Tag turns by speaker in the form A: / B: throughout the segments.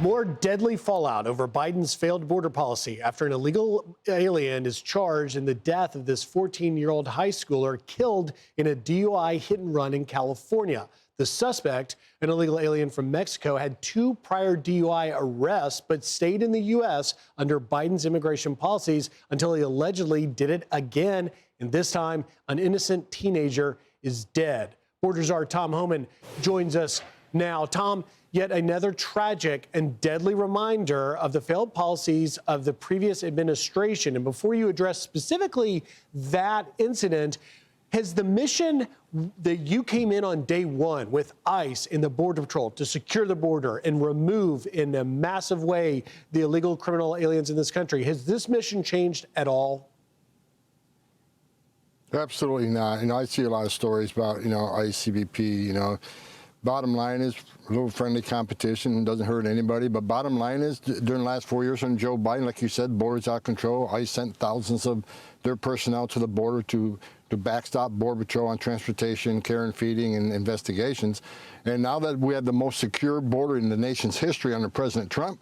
A: More deadly fallout over Biden's failed border policy after an illegal alien is charged in the death of this 14-year-old high schooler killed in a DUI hit and run in California. The suspect, an illegal alien from Mexico, had 2 prior DUI arrests but stayed in the U.S. under Biden's immigration policies until he allegedly did it again. And this time, an innocent teenager is dead. Border czar Tom Homan joins us now. Tom, yet another tragic and deadly reminder of the failed policies of the previous administration. And before you address specifically that incident, has the mission that you came in on day one with ICE and the Border Patrol to secure the border and remove in a massive way the illegal criminal aliens in this country, has this mission changed at all?
B: Absolutely not. I see a lot of stories about, ICE, CBP, Bottom line is a little friendly competition. It doesn't hurt anybody. But bottom line is, during the last 4 years under Joe Biden, like you said, borders out of control. ICE sent thousands of their personnel to the border to backstop Border Patrol on transportation, care and feeding, and investigations. And now that we have the most secure border in the nation's history under President Trump,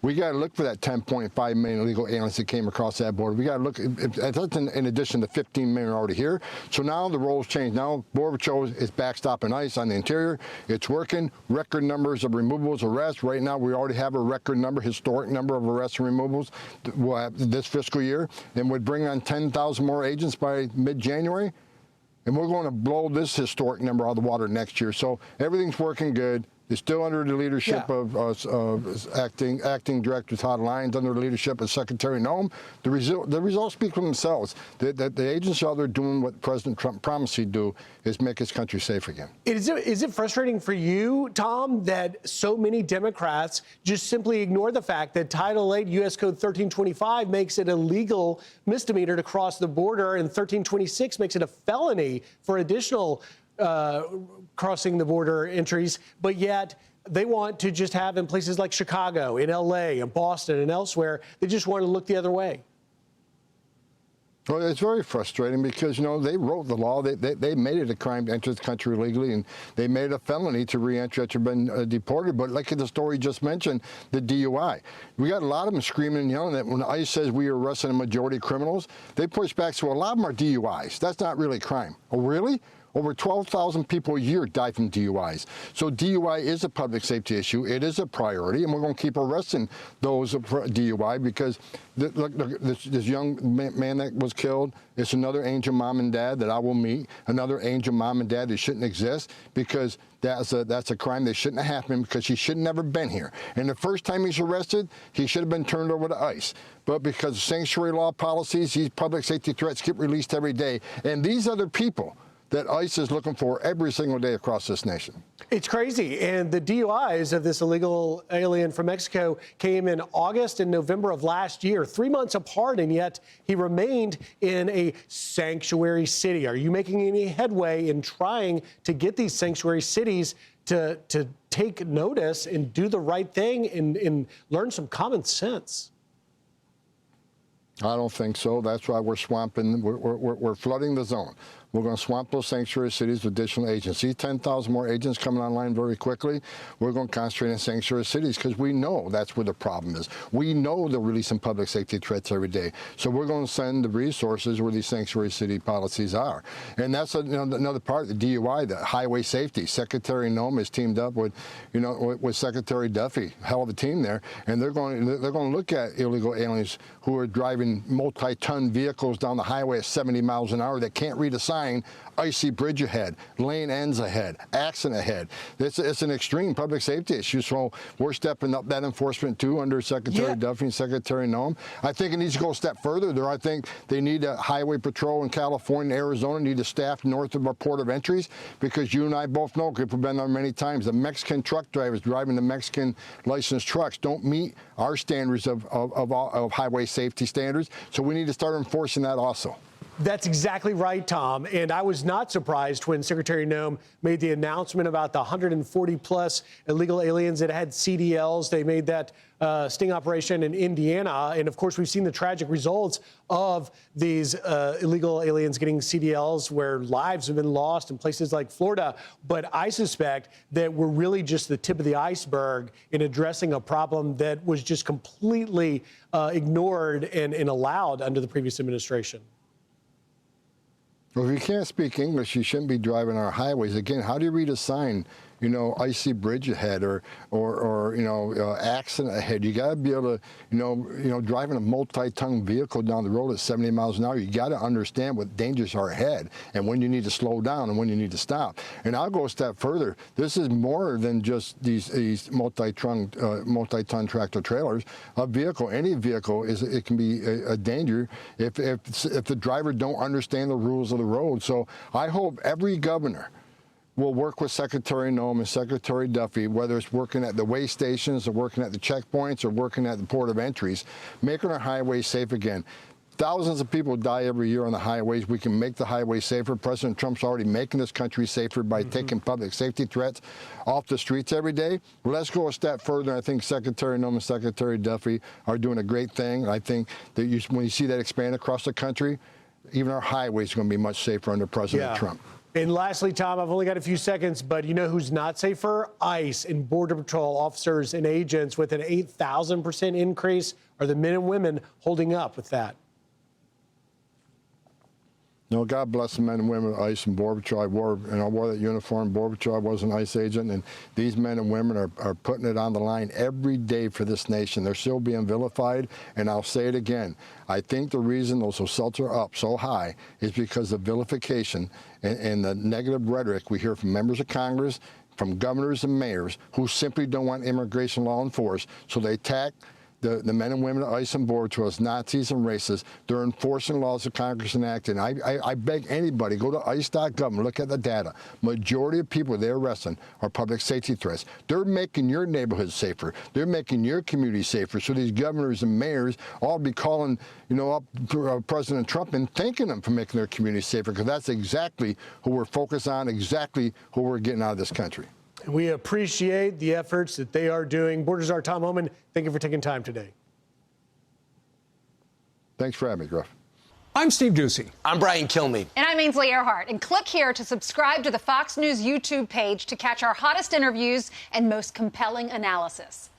B: we got to look for that 10.5 million illegal aliens that came across that border. We got to look, that's in addition to 15 million already here. So now the roles change. Now Border Patrol is backstopping ICE on the interior. It's working. Record numbers of removals, arrests. Right now we already have a record number, historic number of arrests and removals this fiscal year. And we'll bring on 10,000 more agents by mid-January. And we're going to blow this historic number out of the water next year. So everything's working good. It's still under the leadership of acting Director Todd Lyons, under the leadership of Secretary Noem. The results speak for themselves. The agents out there doing what President Trump promised he'd do, is make his country safe again.
A: Is it frustrating for you, Tom, that so many Democrats just simply ignore the fact that Title 8 U.S. Code 1325 makes it a legal misdemeanor to cross the border, and 1326 makes it a felony for additional crossing the border entries, but yet they want to just have in places like Chicago, in L.A., and Boston, and elsewhere, they just want to look the other way?
B: Well, it's very frustrating because, they wrote the law. They made it a crime to enter the country illegally, and they made it a felony to re-enter after being deported. But like the story you just mentioned, the DUI. We got a lot of them screaming and yelling that when ICE says we are arresting a majority of criminals, they push back. So a lot of them are DUIs. That's not really a crime. Oh, really? Over 12,000 people a year die from DUIs. So DUI is a public safety issue. It is a priority, and we're going to keep arresting those for DUI because this young man that was killed, it's another angel mom and dad that I will meet, another angel mom and dad that shouldn't exist because that's a crime that shouldn't have happened because he should have never been here. And the first time he's arrested, he should have been turned over to ICE. But because of sanctuary law policies, these public safety threats get released every day. And these other people that ICE is looking for every single day across this nation.
A: It's crazy. And the DUIs of this illegal alien from Mexico came in August and November of last year, 3 months apart, and yet he remained in a sanctuary city. Are you making any headway in trying to get these sanctuary cities to take notice and do the right thing and learn some common sense?
B: I don't think so. That's why we're swamping, we're flooding the zone. We're going to swamp those sanctuary cities with additional agents. These 10,000 more agents coming online very quickly. We're going to concentrate in sanctuary cities because we know that's where the problem is. We know they're releasing public safety threats every day. So we're going to send the resources where these sanctuary city policies are. And that's another part of the DUI, the highway safety. Secretary Noem has teamed up with, with Secretary Duffy, hell of a team there, and they're going to look at illegal aliens who are driving multi-ton vehicles down the highway at 70 miles an hour that can't read a sign. Icy bridge ahead, lane ends ahead, accident ahead. It's an extreme public safety issue, so we're stepping up that enforcement too under Secretary Duffy and Secretary Noem. I think it needs to go a step further there. I think they need a highway patrol in California and Arizona, need to staff north of our port of entries because you and I both know, because we've been there many times, the Mexican truck drivers driving the Mexican licensed trucks don't meet our standards of highway safety standards, so we need to start enforcing that also.
A: That's exactly right, Tom. And I was not surprised when Secretary Noem made the announcement about the 140-plus illegal aliens that had CDLs. They made that sting operation in Indiana. And, of course, we've seen the tragic results of these illegal aliens getting CDLs where lives have been lost in places like Florida. But I suspect that we're really just the tip of the iceberg in addressing a problem that was just completely ignored and allowed under the previous administration.
B: Well, if you can't speak English, you shouldn't be driving our highways. Again, how do you read a sign, icy bridge ahead or accident ahead? You got to be able to, driving a multi-ton vehicle down the road at 70 miles an hour, you got to understand what dangers are ahead and when you need to slow down and when you need to stop. And I'll go a step further. This is more than just these multi-ton tractor trailers. A vehicle, any vehicle, it can be a danger if the driver don't understand the rules of the road. So I hope every governor will work with Secretary Noem and Secretary Duffy, whether it's working at the weigh stations or working at the checkpoints or working at the port of entries, making our highways safe again. Thousands of people die every year on the highways. We can make the highways safer. President Trump's already making this country safer by taking public safety threats off the streets every day. Well, let's go a step further. I think Secretary Noem and Secretary Duffy are doing a great thing. I think that when you see that expand across the country, even our highways are going to be much safer under President Trump.
A: And lastly, Tom, I've only got a few seconds, but you know who's not safer? ICE and Border Patrol officers and agents with an 8,000% increase are the men and women holding up with that.
B: No, God bless the men and women of ICE and Border Patrol. I wore that uniform. Border Patrol, I was an ICE agent, and these men and women are putting it on the line every day for this nation. They're still being vilified, and I'll say it again. I think the reason those assaults are up so high is because of vilification and the negative rhetoric we hear from members of Congress, from governors and mayors who simply don't want immigration law enforced, so they attack the men and women of ICE and Border Patrol as Nazis and racists. They're enforcing laws that Congress enacted. And I beg anybody, go to ice.gov and look at the data. Majority of people they're arresting are public safety threats. They're making your neighborhood safer. They're making your community safer. So these governors and mayors all be calling, up President Trump and thanking them for making their community safer, because that's exactly who we're focused on, exactly who we're getting out of this country.
A: We appreciate the efforts that they are doing. Border Czar Tom Homan, thank you for taking time today.
B: Thanks for having me, Gruff.
C: I'm Steve Ducey.
D: I'm Brian Kilmeade.
E: And I'm Ainsley Earhart. And click here to subscribe to the Fox News YouTube page to catch our hottest interviews and most compelling analysis.